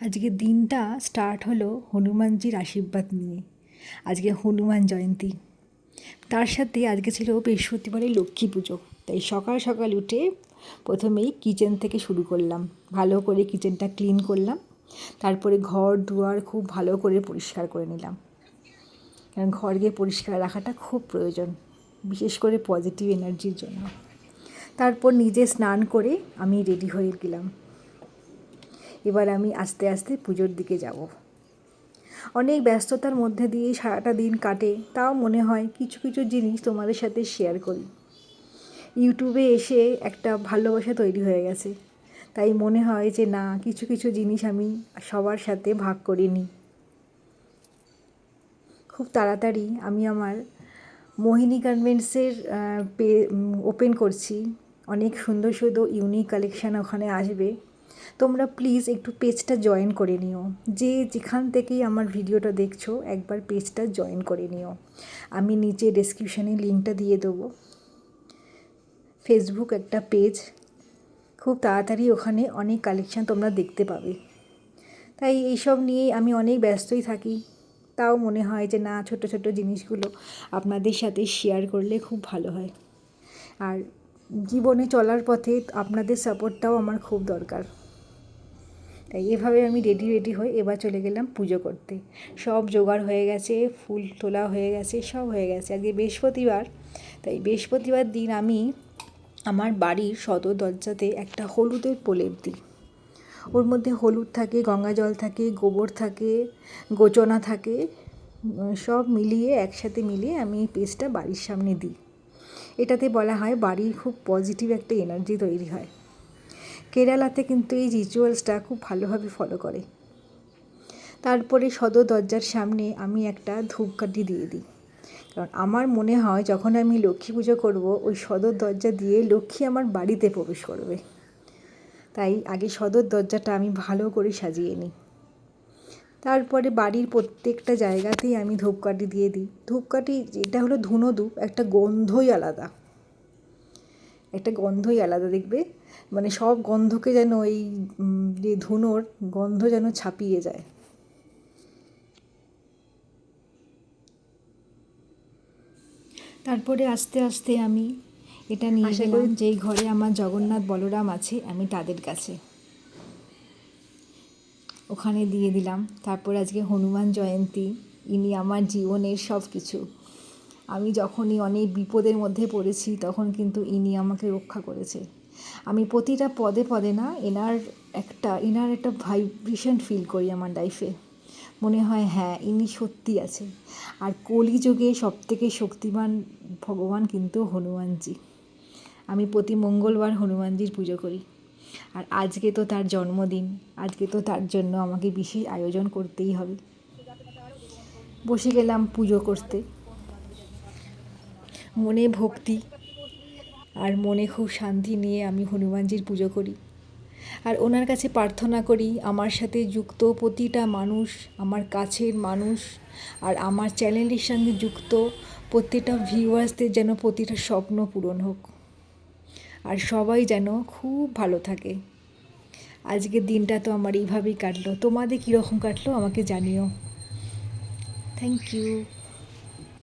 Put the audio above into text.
আজকে দিনটা স্টার্ট হলো হনুমানজির আশীর্বাদ নিয়ে। আজকে হনুমান জয়ন্তী, তার সাথে আজকে ছিল বৃহস্পতিবারের লক্ষ্মী পুজো। তাই সকাল সকাল উঠে প্রথমেই কিচেন থেকে শুরু করলাম, ভালো করে কিচেনটা ক্লিন করলাম। তারপরে ঘর দুয়ার খুব ভালো করে পরিষ্কার করে নিলাম, কারণ ঘরকে পরিষ্কার রাখাটা খুব প্রয়োজন, বিশেষ করে পজিটিভ এনার্জির জন্য। তারপর নিজে স্নান করে আমি রেডি হয়ে গেলাম। এবার আমি আস্তে আস্তে পুজোর দিকে যাব। অনেক ব্যস্ততার মধ্যে দিয়ে সারাটা দিন কাটে, তাও মনে হয় কিছু কিছু জিনিস তোমাদের সাথে শেয়ার করি। ইউটিউবে এসে একটা ভালোবাসা তৈরি হয়ে গেছে, তাই মনে হয় যে না, কিছু কিছু জিনিস আমি সবার সাথে ভাগ করে নিই। খুব তাড়াতাড়ি আমি আমার মোহিনী গার্মেন্টসের ওপেন করছি। অনেক সুন্দর সুন্দর ইউনিক কালেকশান ওখানে আসবে। তোমরা প্লিজ একটু পেজটা জয়েন করে নিও। যে যেখান থেকেই আমার ভিডিওটা দেখছো, একবার পেজটা জয়েন করে নিও। আমি নিচে ডেসক্রিপশানে লিঙ্কটা দিয়ে দেবো। ফেসবুক একটা পেজ, খুব তাড়াতাড়ি ওখানে অনেক কালেকশান তোমরা দেখতে পাবে। তাই এইসব নিয়েই আমি অনেক ব্যস্তই থাকি, তাও মনে হয় যে না, ছোট ছোট জিনিসগুলো আপনাদের সাথে শেয়ার করলে খুব ভালো হয়। আর জীবনে চলার পথে আপনাদের সাপোর্টটাও আমার খুব দরকার। তাই এভাবে আমি রেডি হয়ে এবার চলে গেলাম পুজো করতে। সব জোগাড় হয়ে গেছে, ফুল তোলা হয়ে গেছে, সব হয়ে গেছে। আজকে বৃহস্পতিবার, তাই বৃহস্পতিবার দিন আমি আমার বাড়ির সদর দরজাতে একটা হলুদের প্রলেপ দিই। ওর মধ্যে হলুদ থাকে, গঙ্গা জল থাকে, গোবর থাকে, গোচনা থাকে, সব মিলিয়ে একসাথে মিলিয়ে আমি এই পেস্টটা বাড়ির সামনে দিই। এটাতে বলা হয় বাড়ির খুব পজিটিভ একটা এনার্জি তৈরি হয়। কেরালাতে কিন্তু এই রিচুয়ালসটা খুব ভালোভাবে ফলো করে। তারপরে সদর দরজার সামনে আমি একটা ধূপকাঠি দিয়ে দিই, কারণ আমার মনে হয় যখন আমি লক্ষ্মী পুজো করব, ওই সদর দরজা দিয়ে লক্ষ্মী আমার বাড়িতে প্রবেশ করবে। তাই আগে সদর দরজাটা আমি ভালো করে সাজিয়ে নিই। তারপরে বাড়ির প্রত্যেকটা জায়গাতেই আমি ধূপকাঠি দিয়ে দিই। ধূপকাঠি যেটা হলো ধুনো ধূপ, একটা গন্ধই আলাদা, দেখবে, মানে সব গন্ধকে যেন এই যে ধুনোর গন্ধ যেন ছাপিয়ে যায়। তারপরে আস্তে আস্তে আমি এটা নিয়ে গেলাম যেই ঘরে আমার জগন্নাথ বলরাম আছে, আমি তাদের কাছে ওখানে দিয়ে দিলাম। তারপর আজকে হনুমান জয়ন্তী, ইনি আমার জীবনের সব কিছু। আমি যখনই অনেক বিপদের মধ্যে পড়েছি, তখন কিন্তু ইনি আমাকে রক্ষা করেছে। আমি প্রতিটা পদে পদে না, এনার একটা ভাইব্রেশন ফিল করি আমার লাইফে। মনে হয় হ্যাঁ, ইনি সত্যি আছে। আর কলিযুগে সবথেকে শক্তিমান ভগবান কিন্তু হনুমানজি। আমি প্রতি মঙ্গলবার হনুমানজির পুজো করি। আর আজকে তো তার জন্মদিন, আজকে তো তার জন্য আমাকে বিশেষ আয়োজন করতেই হবে। বসে গেলাম পুজো করতে, মনে ভক্তি আর মনে খুব শান্তি নিয়ে আমি হনুমানজির পুজো করি। আর ওনার কাছে প্রার্থনা করি আমার সাথে যুক্ত প্রতিটা মানুষ, আমার কাছের মানুষ, আর আমার চ্যানেলের সঙ্গে যুক্ত প্রতিটা ভিউয়ার্সদের যেন প্রতিটা স্বপ্ন পূরণ হোক, আর সবাই যেন খুব ভালো থাকে। আজকের দিনটা তো আমার এইভাবেই কাটলো। তোমাদের কীরকম কাটলো আমাকে জানিও। Thank you.